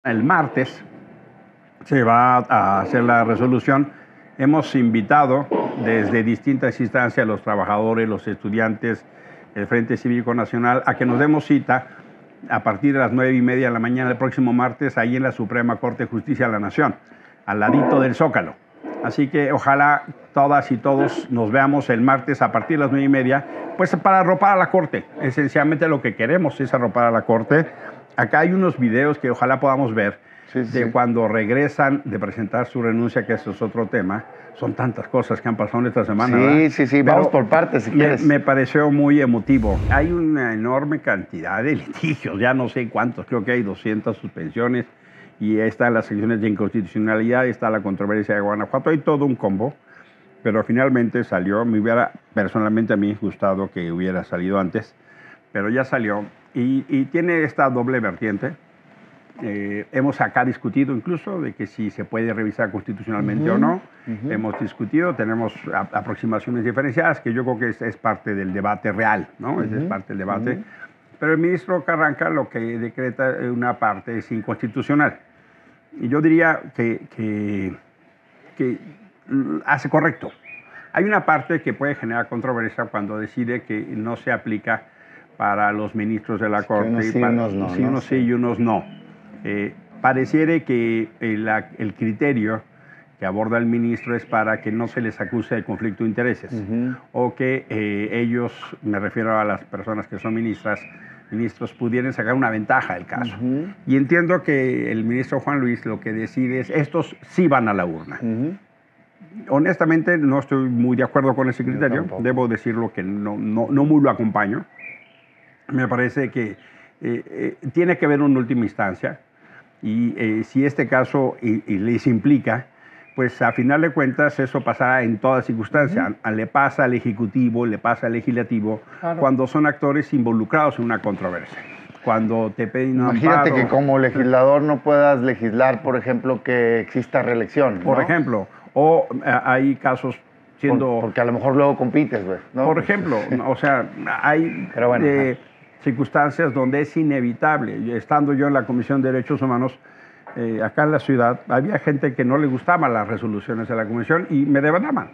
El martes se va a hacer la resolución. Hemos invitado desde distintas instancias a los trabajadores, los estudiantes, el Frente Cívico Nacional, a que nos demos cita a partir de las 9:30 de la mañana del próximo martes, ahí en la Suprema Corte de Justicia de la Nación, al ladito del Zócalo. Así que ojalá todas y todos nos veamos el martes a partir de las 9:30, pues para arropar a la Corte. Esencialmente lo que queremos es arropar a la Corte. Acá hay unos videos que ojalá podamos ver de cuando regresan de presentar su renuncia, que eso es otro tema. Son tantas cosas que han pasado en esta semana. Sí, vamos por partes si quieres. Me pareció muy emotivo. Hay una enorme cantidad de litigios, ya no sé cuántos, creo que hay 200 suspensiones, y están las secciones de inconstitucionalidad, está la controversia de Guanajuato, hay todo un combo, pero finalmente salió. Me hubiera personalmente a mí gustado que hubiera salido antes, pero ya salió, y tiene esta doble vertiente. Hemos acá discutido incluso de que si se puede revisar constitucionalmente o no. Hemos discutido, tenemos aproximaciones diferenciadas, que yo creo que es parte del debate real, ¿no? Es parte del debate. Pero el ministro Carranca lo que decreta una parte es inconstitucional. Y yo diría que hace correcto. Hay una parte que puede generar controversia cuando decide que no se aplica para los ministros de la Corte. Unos sí, unos no. Sí, unos sí y unos no. Pareciera que el criterio que aborda el ministro es para que no se les acuse de conflicto de intereses, o que ellos, me refiero a las personas que son ministros, pudieran sacar una ventaja del caso. Y entiendo que el ministro Juan Luis lo que decide es, estos sí van a la urna. Honestamente no estoy muy de acuerdo con ese criterio, debo decirlo que no muy lo acompaño. Me parece que tiene que haber una última instancia, y si este caso les implica, pues a final de cuentas eso pasará en todas circunstancias. Le pasa al Ejecutivo, le pasa al Legislativo, cuando son actores involucrados en una controversia. Cuando te piden un Imagínate amparo, que como legislador no puedas legislar, por ejemplo, que exista reelección, ¿no? por ejemplo, o hay casos siendo... Porque a lo mejor luego compites, güey, ¿no? Por ejemplo, o sea, hay circunstancias donde es inevitable. Estando yo en la Comisión de Derechos Humanos, acá en la ciudad, había gente que no le gustaban las resoluciones de la Comisión y me demandaban.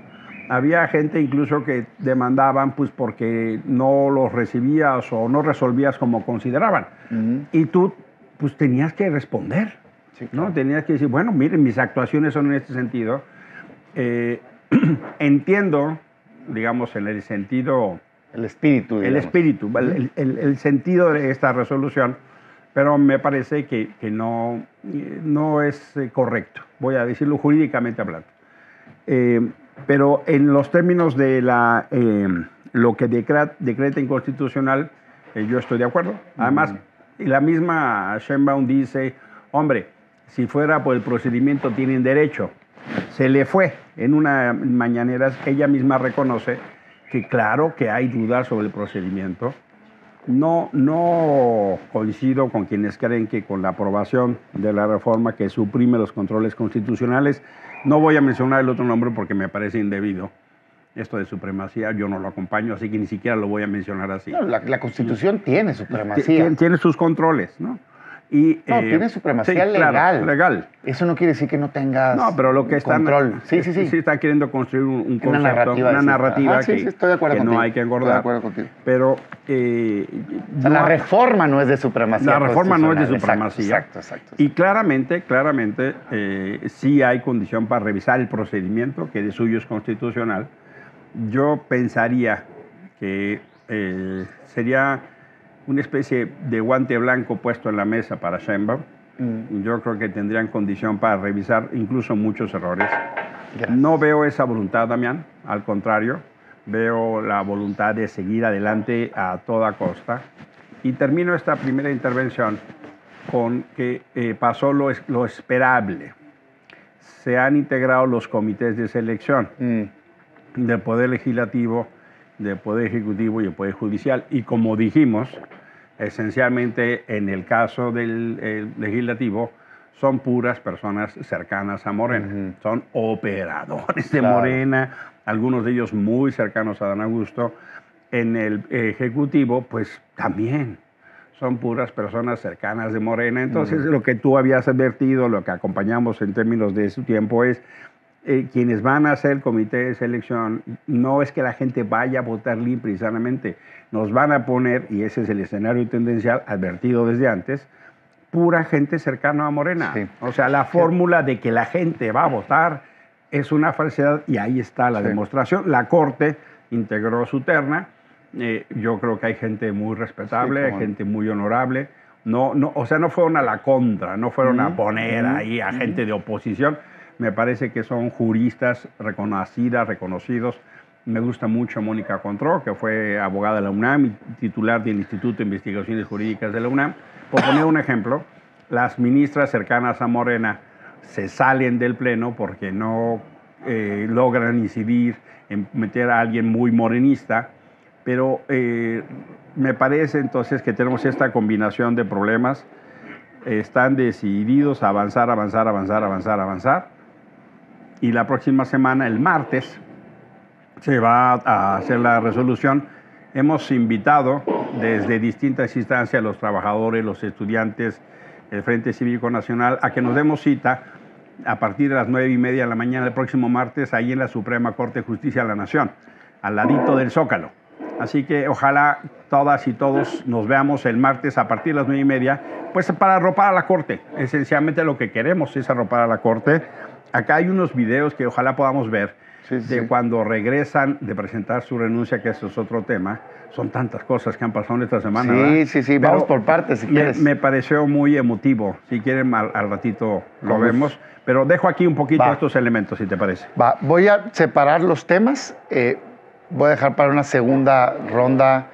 Había gente incluso que demandaban pues porque no los recibías o no resolvías como consideraban. Y tú pues tenías que responder, sí, claro, ¿no? Tenías que decir, bueno, miren, mis actuaciones son en este sentido. Entiendo, digamos, en el sentido... El espíritu, digamos. El espíritu, el sentido de esta resolución, pero me parece que no es correcto, voy a decirlo jurídicamente hablando. Pero en los términos de lo que decreta inconstitucional, yo estoy de acuerdo. Además, la misma Sheinbaum dice, hombre, si fuera por el procedimiento tienen derecho. Se le fue en una mañanera, ella misma reconoce que claro que hay dudas sobre el procedimiento. No coincido con quienes creen que con la aprobación de la reforma que suprime los controles constitucionales, no voy a mencionar el otro nombre porque me parece indebido, esto de supremacía, yo no lo acompaño, así que ni siquiera lo voy a mencionar así. No, la Constitución tiene supremacía. Tiene sus controles, ¿no? Y, tiene supremacía legal. Claro, legal. Eso no quiere decir que no tengas pero lo que control. Sí, están queriendo construir un concepto, una narrativa que estoy de acuerdo contigo. No hay que engordar. Estoy de acuerdo contigo. Pero la reforma no es de supremacía. La reforma no es de supremacía. Exacto. Y claramente, sí hay condición para revisar el procedimiento, que de suyo es constitucional. Yo pensaría que sería una especie de guante blanco puesto en la mesa para Sheinbaum. Yo creo que tendrían condición para revisar incluso muchos errores. Gracias. No veo esa voluntad, Damián, al contrario, veo la voluntad de seguir adelante a toda costa. Y termino esta primera intervención con que pasó lo esperable. Se han integrado los comités de selección del Poder Legislativo, del Poder Ejecutivo y el Poder Judicial. Y como dijimos, esencialmente en el caso del Legislativo, son puras personas cercanas a Morena. Son operadores de Morena, algunos de ellos muy cercanos a Dan Augusto. En el Ejecutivo, pues también son puras personas cercanas de Morena. Entonces, lo que tú habías advertido, lo que acompañamos en términos de su tiempo es quienes van a hacer el comité de selección, no es que la gente vaya a votar limpio y sanamente, nos van a poner, y ese es el escenario tendencial advertido desde antes, pura gente cercana a Morena. Sí. O sea, la fórmula de que la gente va a votar es una falsedad y ahí está la demostración. La Corte integró su terna. Yo creo que hay gente muy respetable, gente muy honorable. O sea, no fueron a la contra, no fueron a poner ahí a gente de oposición. Me parece que son juristas reconocidas, reconocidos. Me gusta mucho Mónica Contró, que fue abogada de la UNAM y titular del Instituto de Investigaciones Jurídicas de la UNAM. Por poner un ejemplo, las ministras cercanas a Morena se salen del pleno porque no logran incidir en meter a alguien muy morenista, pero me parece entonces que tenemos esta combinación de problemas. Están decididos a avanzar, y la próxima semana, el martes, se va a hacer la resolución. Hemos invitado desde distintas instancias a los trabajadores, los estudiantes, el Frente Cívico Nacional, a que nos demos cita a partir de las 9:30 de la mañana del próximo martes, ahí en la Suprema Corte de Justicia de la Nación, al ladito del Zócalo. Así que ojalá todas y todos nos veamos el martes a partir de las 9:30, pues para arropar a la Corte. Esencialmente lo que queremos es arropar a la Corte. Acá hay unos videos que ojalá podamos ver de cuando regresan de presentar su renuncia, que eso es otro tema. Son tantas cosas que han pasado en esta semana. Sí, vamos por partes si quieres. Me pareció muy emotivo. Si quieren, al ratito lo vemos. Pero dejo aquí un poquito estos elementos, si te parece. Voy a separar los temas. Voy a dejar para una segunda ronda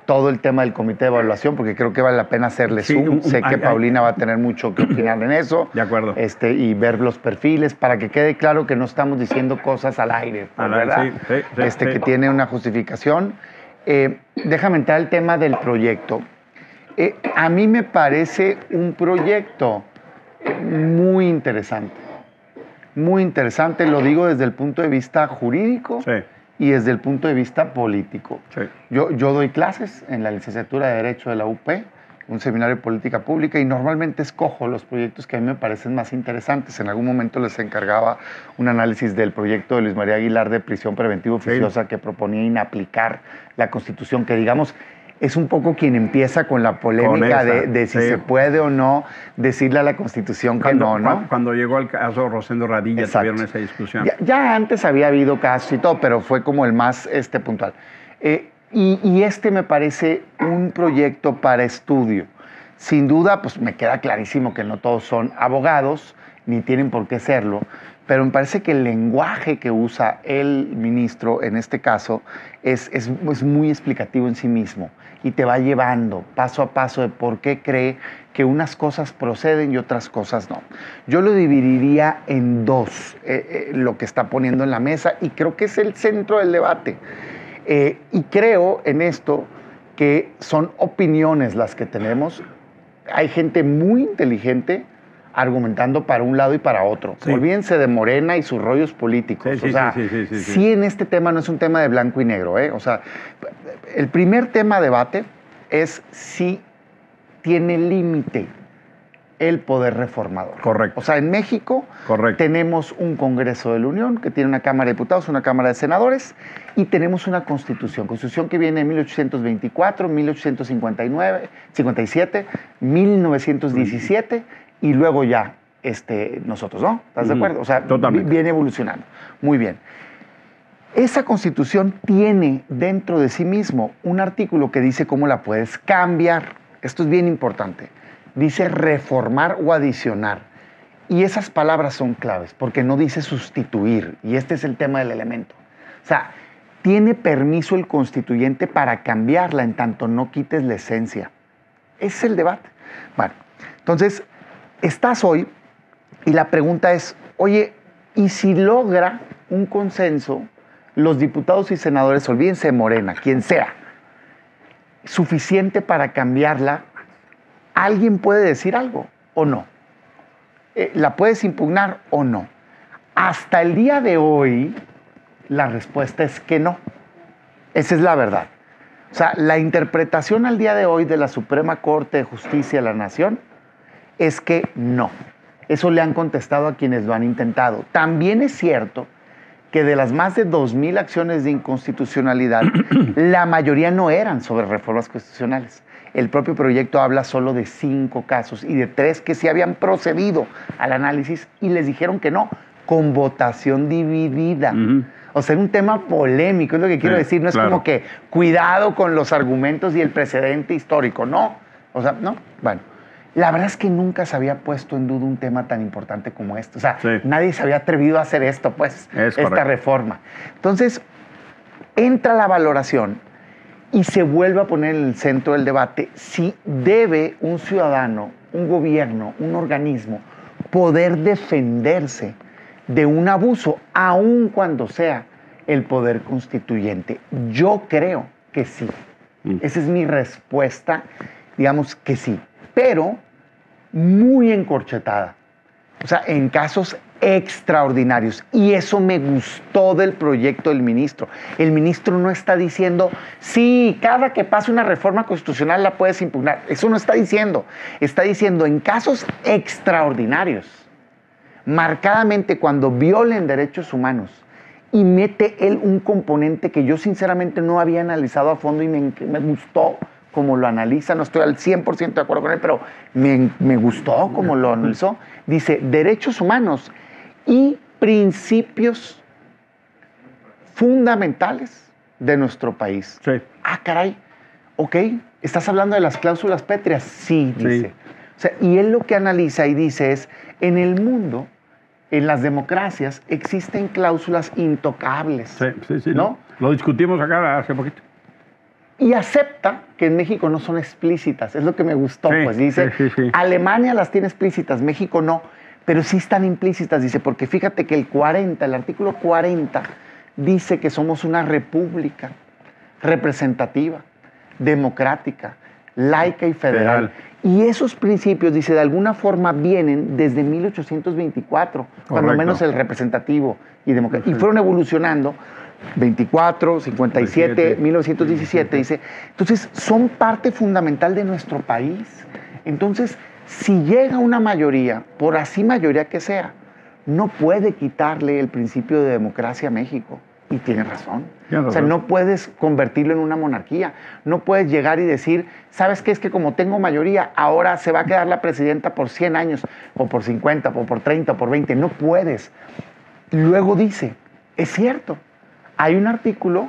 todo el tema del comité de evaluación, porque creo que vale la pena hacerle zoom. Sé que Paulina va a tener mucho que opinar en eso. De acuerdo. Y ver los perfiles para que quede claro que no estamos diciendo cosas al aire, ¿verdad? Que tiene una justificación. Déjame entrar al tema del proyecto. A mí me parece un proyecto muy interesante. Muy interesante, lo digo desde el punto de vista jurídico. Y desde el punto de vista político. Yo doy clases en la licenciatura de Derecho de la UP, un seminario de política pública, y normalmente escojo los proyectos que a mí me parecen más interesantes. En algún momento les encargaba un análisis del proyecto de Luis María Aguilar de prisión preventiva oficiosa que proponía inaplicar la Constitución, que digamos es un poco quien empieza con la polémica de si se puede o no decirle a la Constitución que no. Cuando llegó el caso Rosendo Radilla, tuvieron esa discusión. Ya antes había habido casos y todo, pero fue como el más puntual. Y me parece un proyecto para estudio. Sin duda, pues me queda clarísimo que no todos son abogados, ni tienen por qué serlo, pero me parece que el lenguaje que usa el ministro en este caso es muy explicativo en sí mismo y te va llevando paso a paso de por qué cree que unas cosas proceden y otras cosas no. Yo lo dividiría en dos, lo que está poniendo en la mesa, y creo que es el centro del debate. Y creo en esto que son opiniones las que tenemos. Hay gente muy inteligente argumentando para un lado y para otro. Olvídense de Morena y sus rollos políticos. Sí, en este tema no es un tema de blanco y negro. O sea, el primer tema a debate es si tiene límite el poder reformador. Correcto. O sea, en México tenemos un Congreso de la Unión que tiene una Cámara de Diputados, una Cámara de Senadores, y tenemos una Constitución que viene de 1824, 1859, 57, 1917, y luego ya nosotros, ¿no? ¿Estás de acuerdo? O sea, viene evolucionando. Muy bien. Esa Constitución tiene dentro de sí mismo un artículo que dice cómo la puedes cambiar. Esto es bien importante. Dice reformar o adicionar. Y esas palabras son claves, porque no dice sustituir. Y este es el tema del elemento. O sea, tiene permiso el constituyente para cambiarla en tanto no quites la esencia. Ese es el debate. Bueno, entonces, estás hoy y la pregunta es, oye, ¿y si logra un consenso los diputados y senadores, olvídense de Morena, quien sea, suficiente para cambiarla? ¿Alguien puede decir algo o no? ¿La puedes impugnar o no? Hasta el día de hoy, la respuesta es que no. Esa es la verdad. O sea, la interpretación al día de hoy de la Suprema Corte de Justicia de la Nación es que no. Eso le han contestado a quienes lo han intentado. También es cierto que de las más de 2,000 acciones de inconstitucionalidad, la mayoría no eran sobre reformas constitucionales. El propio proyecto habla solo de 5 casos y de 3 que sí habían procedido al análisis y les dijeron que no, con votación dividida. O sea, era un tema polémico, es lo que quiero decir. No es como que cuidado con los argumentos y el precedente histórico, no. O sea, no. Bueno, la verdad es que nunca se había puesto en duda un tema tan importante como este. O sea, nadie se había atrevido a hacer esto, pues, esta reforma. Entonces, entra la valoración y se vuelve a poner en el centro del debate si debe un ciudadano, un gobierno, un organismo poder defenderse de un abuso, aun cuando sea el poder constituyente. Yo creo que sí. Esa es mi respuesta, digamos que sí, pero muy encorchetada. O sea, en casos extraordinarios. Y eso me gustó del proyecto del ministro. El ministro no está diciendo, sí, cada que pase una reforma constitucional la puedes impugnar. Eso no está diciendo. Está diciendo en casos extraordinarios, marcadamente cuando violen derechos humanos, y mete él un componente que yo sinceramente no había analizado a fondo y me gustó como lo analiza. No estoy al 100% de acuerdo con él, pero me gustó como lo analizó. Dice, derechos humanos y principios fundamentales de nuestro país. Sí. Ah, caray, ok, ¿estás hablando de las cláusulas pétreas? Sí, dice. Sí. O sea, y él lo que analiza y dice es, en el mundo, en las democracias, existen cláusulas intocables. Sí, ¿no? Lo discutimos acá hace poquito. Y acepta que en México no son explícitas. Es lo que me gustó. Pues dice, Alemania las tiene explícitas, México no, pero sí están implícitas. Dice, porque fíjate que el artículo 40, dice que somos una república representativa, democrática, laica y federal. Y esos principios, dice, de alguna forma vienen desde 1824, cuando menos el representativo y democrático. Y fueron evolucionando, 24, 57, 1917, dice. Entonces, son parte fundamental de nuestro país. Entonces, si llega una mayoría, por así mayoría que sea, no puede quitarle el principio de democracia a México. Y tiene razón. O sea, no puedes convertirlo en una monarquía. No puedes llegar y decir, ¿sabes qué? Es que como tengo mayoría, ahora se va a quedar la presidenta por 100 años, o por 50, o por 30, o por 20. No puedes. Luego dice, es cierto, hay un artículo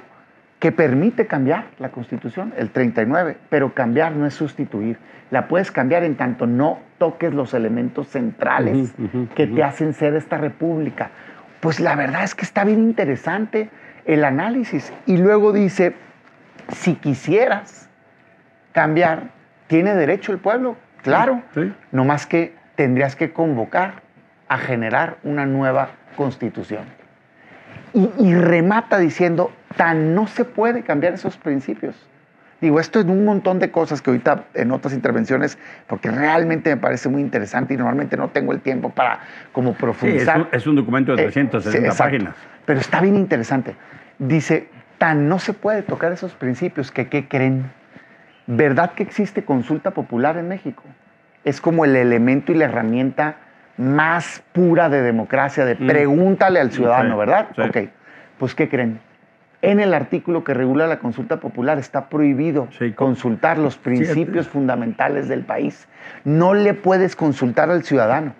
que permite cambiar la Constitución, el 39, pero cambiar no es sustituir. La puedes cambiar en tanto no toques los elementos centrales que te hacen ser esta república. Pues la verdad es que está bien interesante el análisis. Y luego dice, si quisieras cambiar, ¿tiene derecho el pueblo? Claro, no más que tendrías que convocar a generar una nueva constitución. Y remata diciendo, tan no se puede cambiar esos principios. Digo, esto es un montón de cosas que ahorita en otras intervenciones, porque realmente me parece muy interesante y normalmente no tengo el tiempo para como profundizar. Sí, es un documento de 360 páginas. Pero está bien interesante. Dice, tan no se puede tocar esos principios que, ¿qué creen? ¿Verdad que existe consulta popular en México? Es como el elemento y la herramienta más pura de democracia, de pregúntale al ciudadano, ¿verdad? Sí. Ok, pues ¿qué creen? En el artículo que regula la consulta popular está prohibido consultar los principios fundamentales del país. No le puedes consultar al ciudadano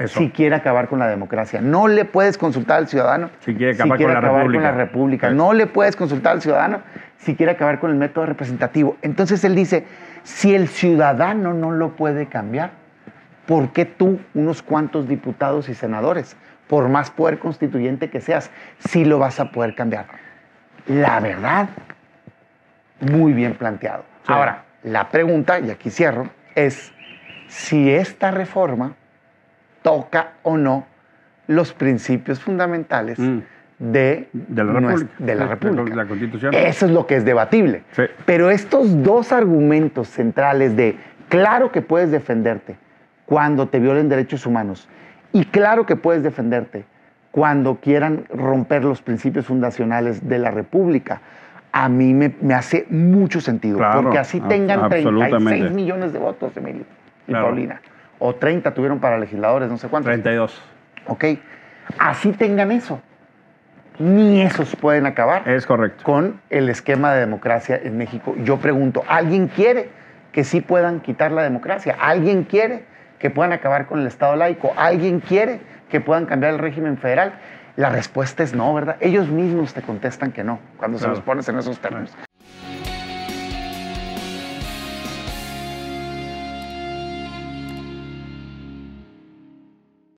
si quiere acabar con la democracia. No le puedes consultar al ciudadano si quiere acabar con la república. No le puedes consultar al ciudadano si quiere acabar con el método representativo. Entonces él dice, si el ciudadano no lo puede cambiar, ¿por qué tú, unos cuantos diputados y senadores, por más poder constituyente que seas, sí lo vas a poder cambiar? La verdad, muy bien planteado. Sí. Ahora, la pregunta, y aquí cierro, es si esta reforma toca o no los principios fundamentales de la República. La Constitución. Eso es lo que es debatible. Sí. Pero estos dos argumentos centrales de claro que puedes defenderte cuando te violen derechos humanos y claro que puedes defenderte cuando quieran romper los principios fundacionales de la República, a mí me hace mucho sentido. Claro, porque así tengan 36 absolutamente. millones de votos, Emilio y Claro. Paulina. O 30 tuvieron para legisladores, no sé cuántos. 32. Ok. Así tengan eso. Ni esos pueden acabar Es correcto. con el esquema de democracia en México. Yo pregunto, ¿alguien quiere que sí puedan quitar la democracia? ¿Alguien quiere que puedan acabar con el Estado laico? ¿Alguien quiere que puedan cambiar el régimen federal? La respuesta es no, ¿verdad? Ellos mismos te contestan que no, cuando se Claro. los pones en esos términos.